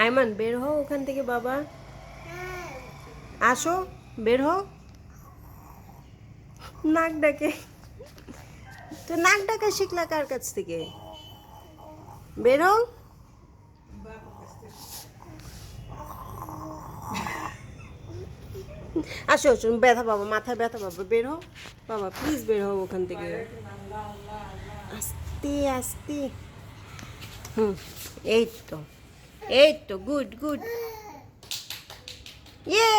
আয়মান বের হও ওখান থেকে বাবা, আসো বের হও। নাক ডাকে, তো নাক ডাকা শিখলা কার কাছ থেকে? বের হও। আসো আসো, ব্যথা বাবা, মাথায় ব্যথা বাবা, বের হও বাবা, প্লিজ বের হও ওখান থেকে, আস্তে আস্তে। হুম, এই তো, এই তো, গুড গুড, ইয়ে।